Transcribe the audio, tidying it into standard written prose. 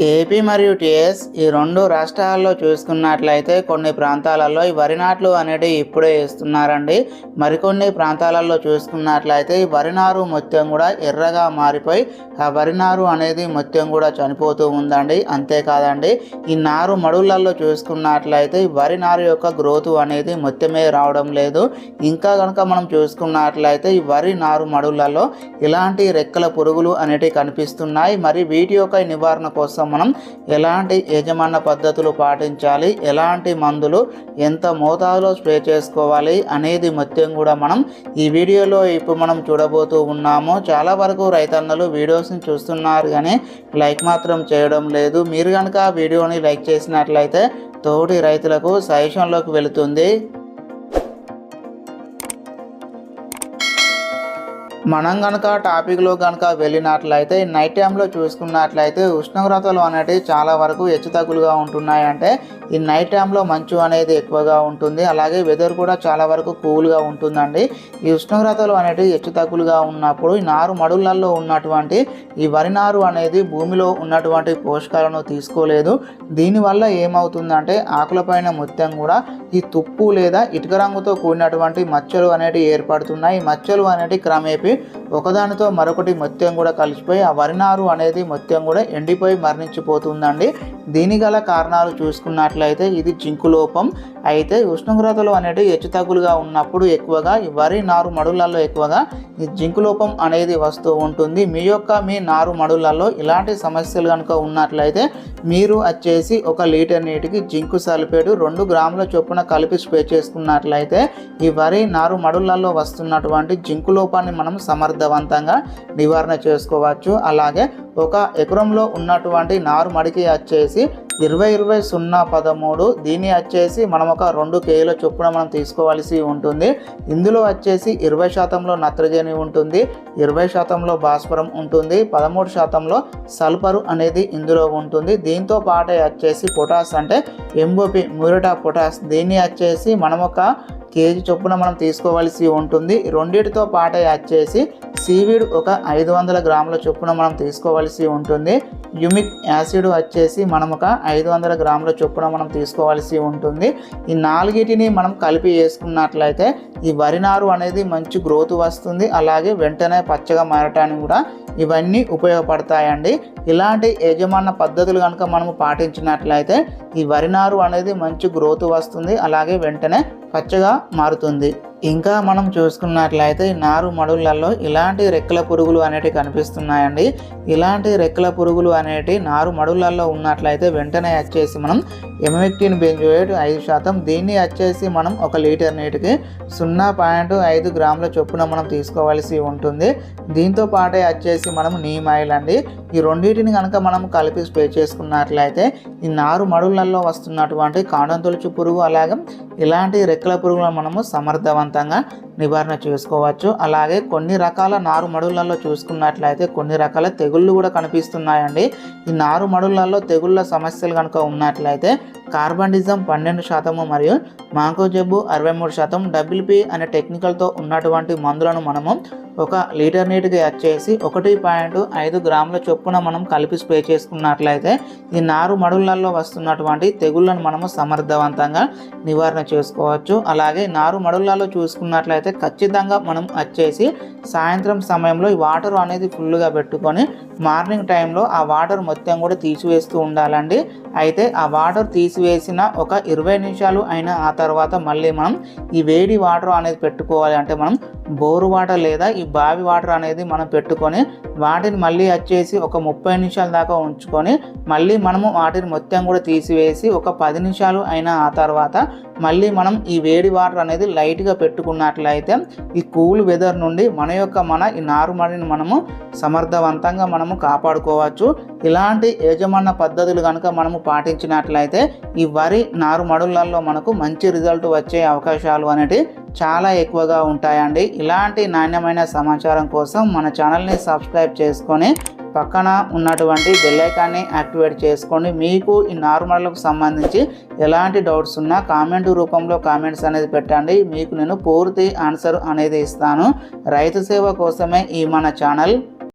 AP మరియు TS ఈ రెండు రాష్ట్రాల్లో చూసుకున్నట్లయితే కొన్ని ప్రాంతాలలో ఈ వరి నాట్లు అనేవి ఇప్పుడే వేస్తున్నారండి. మరికొన్ని ప్రాంతాలలో చూసుకున్నట్లయితే ఈ వరి నారు మొత్తం కూడా ఎర్రగా మారిపోయి ఆ వరి నారు అనేది మొత్తం కూడా చనిపోతూ ఉందండి. అంతేకాదండి, ఈ నారు మడులలో చూసుకున్నట్లయితే ఈ వరి నారు యొక్క గ్రోత్ అనేది మొత్తమే రావడం లేదు. ఇంకా కనుక మనం చూసుకున్నట్లయితే ఈ వరి నారు మడులలో ఇలాంటి రెక్కల పురుగులు అనేటివి కనిపిస్తున్నాయి. మరి వీటి యొక్క నివారణ కోసం మనం ఎలాంటి యజమాన పద్ధతులు పాటించాలి, ఎలాంటి మందులు ఎంత మోతాదులో స్ప్రే చేసుకోవాలి అనేది మొత్తం కూడా మనం ఈ వీడియోలో ఇప్పుడు మనం చూడబోతూ ఉన్నాము. చాలా వరకు రైతన్నలు వీడియోస్ని చూస్తున్నారు కానీ లైక్ మాత్రం చేయడం లేదు. మీరు కనుక వీడియోని లైక్ చేసినట్లయితే తోటి రైతులకు సజెషన్లోకి వెళుతుంది. మనం కనుక టాపిక్లో కనుక వెళ్ళినట్లయితే నైట్ టైంలో చూసుకున్నట్లయితే ఉష్ణోగ్రతలు అనేటివి చాలా వరకు హెచ్చుతగ్గులుగా ఉంటున్నాయి. అంటే ఈ నైట్ టైంలో మంచు అనేది ఎక్కువగా ఉంటుంది, అలాగే వెదర్ కూడా చాలా వరకు కూల్గా ఉంటుందండి. ఈ ఉష్ణోగ్రతలు అనేటివి హెచ్చుతగ్గులుగా ఉన్నప్పుడు ఈ నారు మడులలో ఉన్నటువంటి ఈ వరి నారు అనేది భూమిలో ఉన్నటువంటి పోషకాలను తీసుకోలేదు. దీనివల్ల ఏమవుతుందంటే ఆకులపైన మొత్తం కూడా ఈ తుప్పు లేదా ఇటుక రంగుతో కూడినటువంటి మచ్చలు అనేటివి ఏర్పడుతున్నాయి. ఈ మచ్చలు అనేటివి క్రమేపీ ఒకదానితో మరొకటి మొత్తం కూడా కలిసిపోయి ఆ వరి నారు అనేది మొత్తం కూడా ఎండిపోయి మరణించిపోతుందండి. దీని గల కారణాలు చూసుకున్నట్లయితే ఇది జింకు లోపం. అయితే ఉష్ణోగ్రతలు అనేటివి హెచ్చుతగ్గులుగా ఉన్నప్పుడు ఎక్కువగా ఈ వరి నారు మడులలో ఎక్కువగా ఈ జింకు లోపం అనేది వస్తూ ఉంటుంది. మీ నారు మడులలో ఇలాంటి సమస్యలు కనుక ఉన్నట్లయితే మీరు వచ్చేసి 1 లీటర్ నీటికి జింకు సల్ఫేట్ 2 గ్రాముల చొప్పున కలిపి స్ప్రే చేసుకున్నట్లయితే ఈ వరి నారు మడులలో వస్తున్నటువంటి జింకు లోపాన్ని మనం సమర్థవంతంగా నివారణ చేసుకోవచ్చు. అలాగే 1 ఎకరంలో ఉన్నటువంటి నారు మడికి వచ్చేసి 20-20-0-13 దీన్ని వచ్చేసి మనం ఒక 2 కేజీల చొప్పున మనం తీసుకోవాల్సి ఉంటుంది. ఇందులో వచ్చేసి 20% నత్రజని ఉంటుంది, 20% భాస్వరం ఉంటుంది, 13% సల్ఫర్ అనేది ఇందులో ఉంటుంది. దీంతో పాటే వచ్చేసి పొటాస్ అంటే ఎంఓపి మ్యూరేట్ ఆఫ్ పొటాస్ దీన్ని వచ్చేసి మనం ఒక కేజీ చొప్పున మనం తీసుకోవాల్సి ఉంటుంది. రెండింటితో పాటే వచ్చేసి సీవీడ్ ఒక 500 గ్రాముల చొప్పున మనం తీసుకోవాల్సి ఉంటుంది. యూమిక్ యాసిడ్ వచ్చేసి మనం ఒక 500 గ్రాముల చొప్పున మనం తీసుకోవాల్సి ఉంటుంది. ఈ 4టిని మనం కలిపి వేసుకున్నట్లయితే ఈ వరి నారు అనేది మంచి గ్రోత్ వస్తుంది. అలాగే వెంటనే పచ్చగా మారటానికి కూడా ఇవన్నీ ఉపయోగపడతాయండి. ఇలాంటి యజమాన పద్ధతులు కనుక మనము పాటించినట్లయితే ఈ వరి నారు అనేది మంచి గ్రోత్ వస్తుంది, అలాగే వెంటనే పచ్చగా మారుతుంది. ఇంకా మనం చూసుకున్నట్లయితే నారు మడులలో ఇలాంటి రెక్కల పురుగులు అనేటివి కనిపిస్తున్నాయండి. ఇలాంటి రెక్కల పురుగులు అనేటివి నారు మడులలో ఉన్నట్లయితే వెంటనే వచ్చేసి మనం ఎమెక్టిన్ బెంజోయేట్ 5% దీన్ని వచ్చేసి మనం 1 లీటర్ నీటికి 0.5 గ్రాముల చొప్పున మనం తీసుకోవాల్సి ఉంటుంది. దీంతో పాటే వచ్చేసి మనం నీమ్ ఆయిల్ అండి. ఈ రెండింటిని కనుక మనం కలిపి స్ప్రే చేసుకున్నట్లయితే ఈ నారు మడులలో వస్తున్నటువంటి కాండం తొలుచు పురుగు అలాగే ఇలాంటి రెక్కల పురుగులను మనము సమర్థవంతంగా నివారణ చేసుకోవచ్చు. అలాగే కొన్ని రకాల నారు మడులలో చూసుకున్నట్లయితే కొన్ని రకాల తెగుళ్ళు కూడా కనిపిస్తున్నాయండి. ఈ నారు మడులలో తెగుళ్ళ సమస్యలు కనుక ఉన్నట్లయితే కార్బండిజం 12% మరియు మాంకో జబ్బు 63%, WP అనే టెక్నికల్తో ఉన్నటువంటి మందులను మనము 1 లీటర్ నీటికి వచ్చేసి 1.5 గ్రాముల చొప్పున మనం కలిపి స్ప్రే చేసుకున్నట్లయితే ఈ నారు మడులలో వస్తున్నటువంటి తెగుళ్ళను మనము సమర్థవంతంగా నివారణ చేసుకోవచ్చు. అలాగే నారు మడులలో చూసుకున్నట్లయితే ఖచ్చితంగా మనం వచ్చేసి సాయంత్రం సమయంలో ఈ వాటర్ అనేది ఫుల్గా పెట్టుకొని మార్నింగ్ టైంలో ఆ వాటర్ మొత్తం కూడా తీసివేస్తూ ఉండాలండి. అయితే ఆ వాటర్ తీసివేసిన ఒక 20 నిమిషాలు అయినా ఆ తర్వాత మళ్ళీ మనం ఈ వేడి వాటర్ అనేది పెట్టుకోవాలి. అంటే మనం బోరు వాటర్ లేదా ఈ బావి వాటర్ అనేది మనం పెట్టుకొని వాటిని మళ్ళీ వచ్చేసి ఒక 30 నిమిషాల దాకా ఉంచుకొని మళ్ళీ మనము వాటిని మొత్తం కూడా తీసివేసి ఒక 10 నిమిషాలు అయినా ఆ తర్వాత మళ్ళీ మనం ఈ వేడి వాటర్ అనేది లైట్గా పెట్టుకున్నట్లయితే ఈ కూల్ వెదర్ నుండి మన ఈ నారుమడిని మనము సమర్థవంతంగా మనము కాపాడుకోవచ్చు. ఇలాంటి యజమాన పద్ధతులు కనుక మనము పాటించినట్లయితే ఈ వరి నారుమడులలో మనకు మంచి రిజల్ట్ వచ్చే అవకాశాలు అనేటివి చాలా ఎక్కువగా ఉంటాయండి. ఇలాంటి నాణ్యమైన సమాచారం కోసం మన ఛానల్ని సబ్స్క్రైబ్ చేసుకొని పక్కన ఉన్నటువంటి బెల్ ఐకాన్ని యాక్టివేట్ చేసుకోండి. మీకు ఈ నార్మల్కు సంబంధించి ఎలాంటి డౌట్స్ ఉన్నా కామెంట్ రూపంలో కామెంట్స్ అనేది పెట్టండి. మీకు నేను పూర్తి ఆన్సర్ అనేది ఇస్తాను. రైతు సేవ కోసమే ఈ మన ఛానల్.